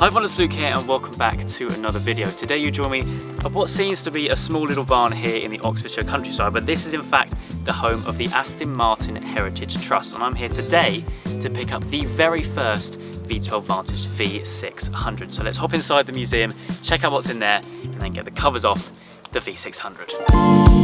Hi everyone, it's Luke here and welcome back to another video. Today you join me of what seems to be a small little barn here in the Oxfordshire countryside, but this is in fact the home of the Aston Martin Heritage Trust, and I'm here today to pick up the very first V12 Vantage V600. So let's hop inside the museum, check out what's in there, and then get the covers off the V600.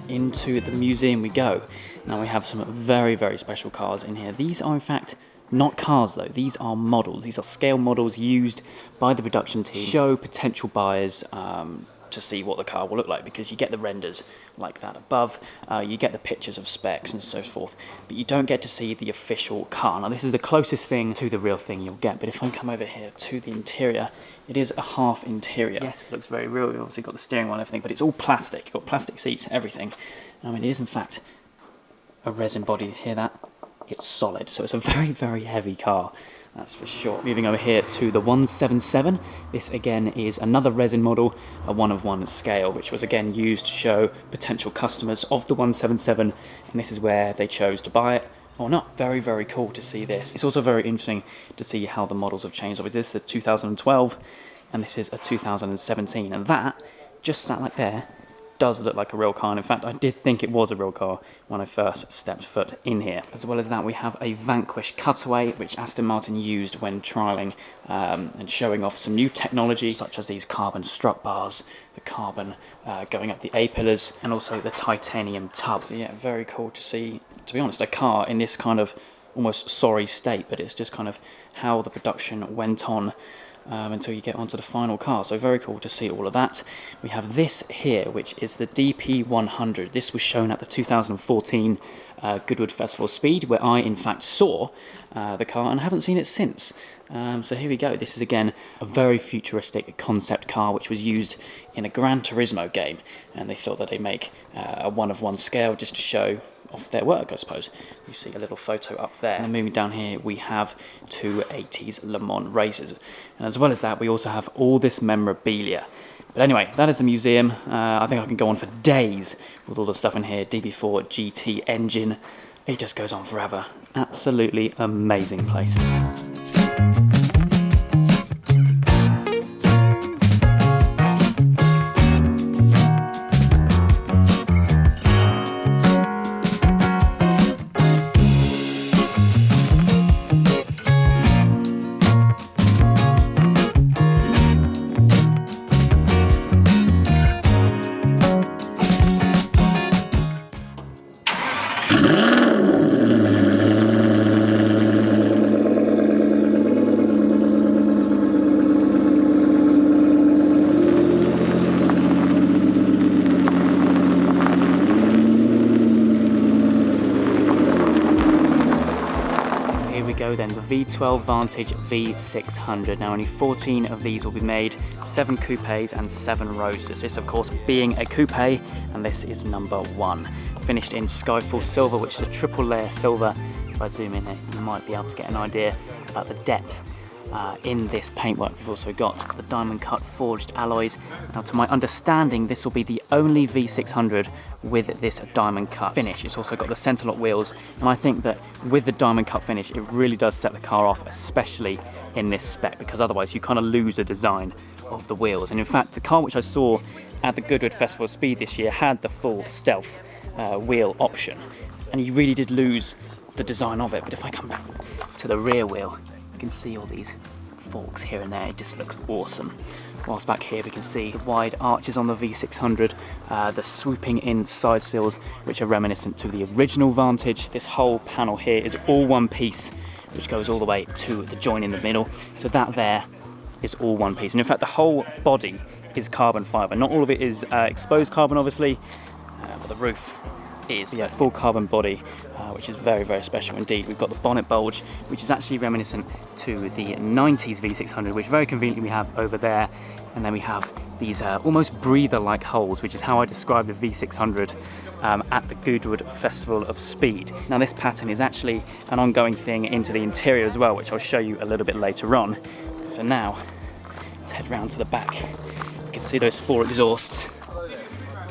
Into the museum we go. Now we have some very special cars in here. These are in fact not cars though, these are models. These are scale models used by the production team to show potential buyers to see what the car will look like, because you get the renders like that above, you get the pictures of specs and so forth, but you don't get to see the official car. Now this is the closest thing to the real thing you'll get, but if I come over here to the interior, it is a half interior. Yes, it looks very real. You've obviously got the steering wheel and everything, but it's all plastic. You've got plastic seats, everything. I mean, it is in fact a resin body. You hear that? It's solid, so it's a very heavy car, that's for sure. Moving over here to the 177. This again is another resin model, a 1/1 scale, which was again used to show potential customers of the 177, and this is where they chose to buy it or not. Very cool to see this. It's also very interesting to see how the models have changed. This is a 2012 and this is a 2017, and that just sat like there does look like a real car. And in fact, I did think it was a real car when I first stepped foot in here. As well as that, we have a Vanquish cutaway, which Aston Martin used when trialling and showing off some new technology, such as these carbon strut bars, the carbon going up the A-pillars, and also the titanium tub. So yeah, very cool to see, to be honest, a car in this kind of almost sorry state, but it's just kind of how the production went on until you get onto the final car. So very cool to see all of that. We have this here, which is the DP100. This was shown at the 2014 Goodwood Festival Speed, where I in fact saw the car and haven't seen it since. So here we go. This is again a very futuristic concept car, which was used in a Gran Turismo game, and they thought that they make a 1/1 scale just to show off their work, I suppose. You see a little photo up there. And then moving down here, we have two 80s Le Mans races. And as well as that, we also have all this memorabilia. But anyway, that is the museum. I think I can go on for days with all the stuff in here. DB4 GT engine. It just goes on forever. Absolutely amazing place. Then the V12 Vantage V600. Now only 14 of these will be made, 7 coupes and 7 roadsters. This of course being a coupe, and this is number 1. Finished in Skyfall Silver, which is a triple layer silver. If I zoom in here, you might be able to get an idea about the depth in this paintwork. We've also got the diamond cut forged alloys. Now to my understanding, this will be the only V600 with this diamond cut finish. It's also got the centerlock wheels, and I think that with the diamond cut finish, it really does set the car off, especially in this spec, because otherwise you kind of lose the design of the wheels. And in fact, the car which I saw at the Goodwood Festival of Speed this year had the full stealth wheel option, and you really did lose the design of it. But if I come back to the rear wheel, you can see all these forks here and there. It just looks awesome. Whilst back here we can see the wide arches on the V600, the swooping in side sills, which are reminiscent to the original Vantage. This whole panel here is all one piece, which goes all the way to the join in the middle. So that there is all one piece, and in fact the whole body is carbon fibre. Not all of it is exposed carbon obviously, but the roof is. Yeah, full carbon body, which is very, very special indeed. We've got the bonnet bulge, which is actually reminiscent to the 90s V600, which very conveniently we have over there. And then we have these almost breather-like holes, which is how I describe the V600 at the Goodwood Festival of Speed. Now this pattern is actually an ongoing thing into the interior as well, which I'll show you a little bit later on. For now, let's head round to the back. You can see those 4 exhausts,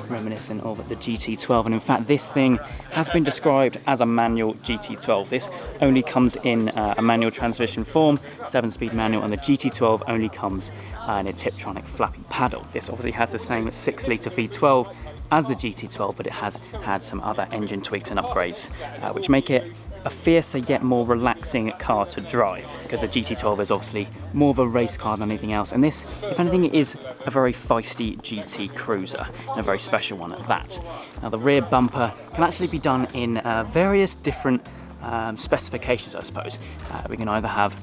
reminiscent of the GT12, and in fact this thing has been described as a manual GT12. This only comes in a manual transmission form, 7-speed manual, and the GT12 only comes in a Tiptronic flappy paddle. This obviously has the same 6-litre V12 as the GT12, but it has had some other engine tweaks and upgrades, which make it a fiercer yet more relaxing car to drive, because the GT12 is obviously more of a race car than anything else, and this, if anything, is a very feisty GT cruiser, and a very special one at that. Now the rear bumper can actually be done in various different specifications, I suppose. We can either have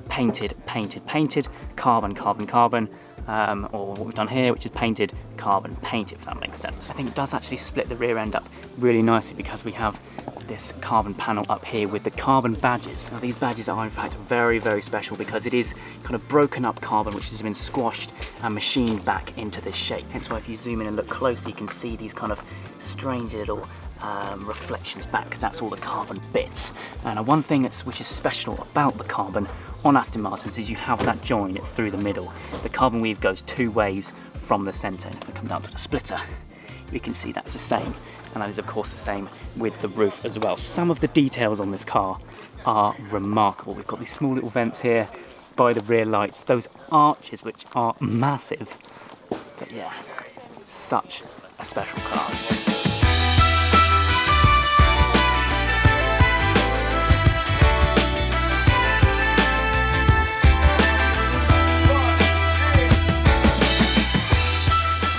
painted, carbon, or what we've done here, which is painted, carbon, painted, if that makes sense. I think it does actually split the rear end up really nicely, because we have this carbon panel up here with the carbon badges. Now these badges are in fact very, very special, because it is kind of broken up carbon which has been squashed and machined back into this shape. Hence why if you zoom in and look closely, you can see these kind of strange little reflections back, because that's all the carbon bits. And one thing which is special about the carbon on Aston Martins is you have that join through the middle. The carbon weave goes 2 ways from the centre, and if I come down to the splitter, we can see that's the same, and that is of course the same with the roof as well. Some of the details on this car are remarkable. We've got these small little vents here by the rear lights, those arches which are massive, but yeah, such a special car.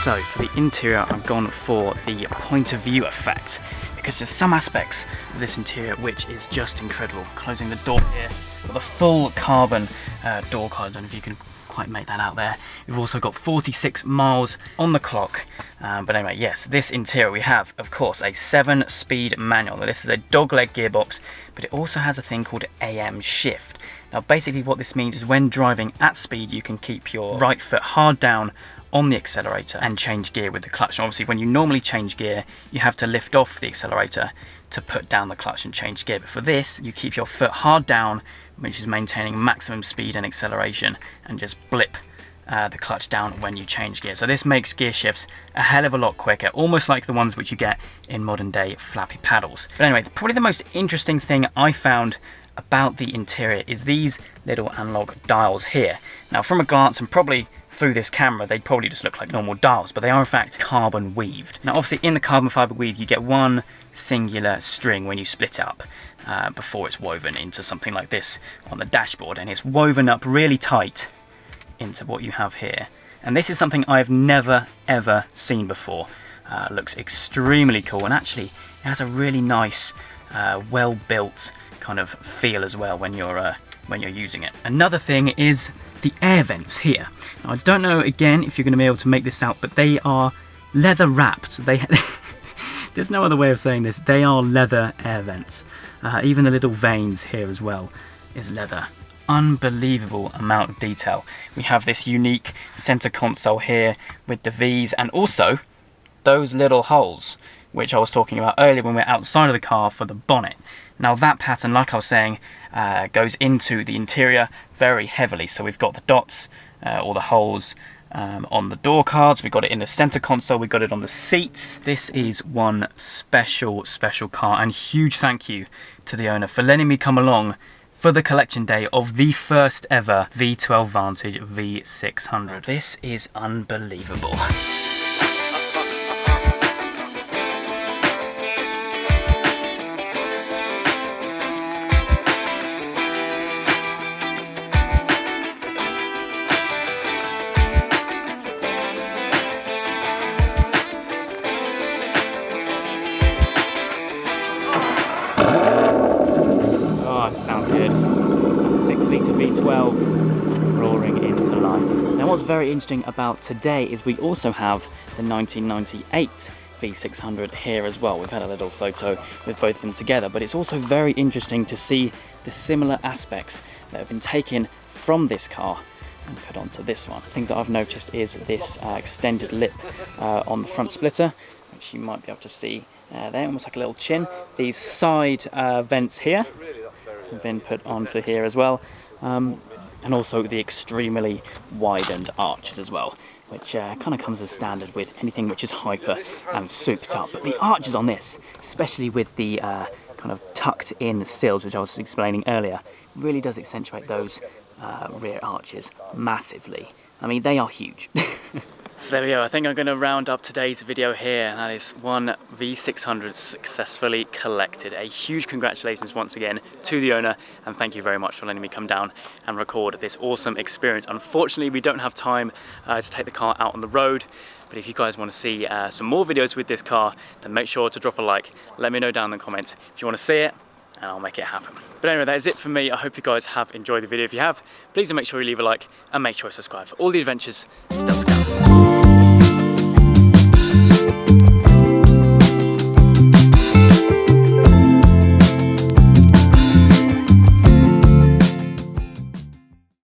So for the interior, I've gone for the point of view effect, because there's some aspects of this interior which is just incredible. Closing the door here, got the full carbon door card. I don't know if you can quite make that out there. We've also got 46 miles on the clock. But anyway, yes, this interior we have, of course, a 7-speed manual. Now, this is a dogleg gearbox, but it also has a thing called AM shift. Now basically what this means is when driving at speed, you can keep your right foot hard down on the accelerator and change gear with the clutch. And obviously when you normally change gear, you have to lift off the accelerator to put down the clutch and change gear. But for this, you keep your foot hard down, which is maintaining maximum speed and acceleration, and just blip the clutch down when you change gear. So this makes gear shifts a hell of a lot quicker, almost like the ones which you get in modern day flappy paddles. But anyway, probably the most interesting thing I found about the interior is these little analog dials here. Now from a glance, and probably through this camera, they probably just look like normal dials, but they are in fact carbon weaved. Now obviously in the carbon fibre weave you get one singular string when you split it up before it's woven into something like this on the dashboard, and it's woven up really tight into what you have here. And this is something I've never ever seen before. Looks extremely cool, and actually it has a really nice well built kind of feel as well when you're using it. Another thing is the air vents here. Now, I don't know again if you're going to be able to make this out, but they are leather wrapped. There's no other way of saying this. They are leather air vents. Even the little veins here as well is leather. Unbelievable amount of detail. We have this unique center console here with the V's, and also those little holes which I was talking about earlier when we were outside of the car for the bonnet. Now that pattern, like I was saying, goes into the interior very heavily. So we've got the dots, or the holes on the door cards, we've got it in the center console, we've got it on the seats. This is one special car, and huge thank you to the owner for letting me come along for the collection day of the first ever V12 Vantage V600. This is unbelievable. V12 roaring into life. Now what's very interesting about today is we also have the 1998 V600 here as well. We've had a little photo with both of them together, but it's also very interesting to see the similar aspects that have been taken from this car and put onto this one. Things that I've noticed is this extended lip on the front splitter, which you might be able to see there, almost like a little chin. These side vents here have been put onto here as well, and also the extremely widened arches as well, which kind of comes as standard with anything which is hyper and souped up. But the arches on this, especially with the kind of tucked in sills, which I was explaining earlier, really does accentuate those rear arches massively. I mean, they are huge. So there we go. I think I'm going to round up today's video here, and that is one V600 successfully collected. A huge congratulations once again to the owner, and thank you very much for letting me come down and record this awesome experience. Unfortunately, we don't have time to take the car out on the road, but if you guys want to see some more videos with this car, then make sure to drop a like. Let me know down in the comments if you want to see it, and I'll make it happen. But anyway, that is it for me. I hope you guys have enjoyed the video. If you have, please do make sure you leave a like and make sure you subscribe for all the adventures still to come.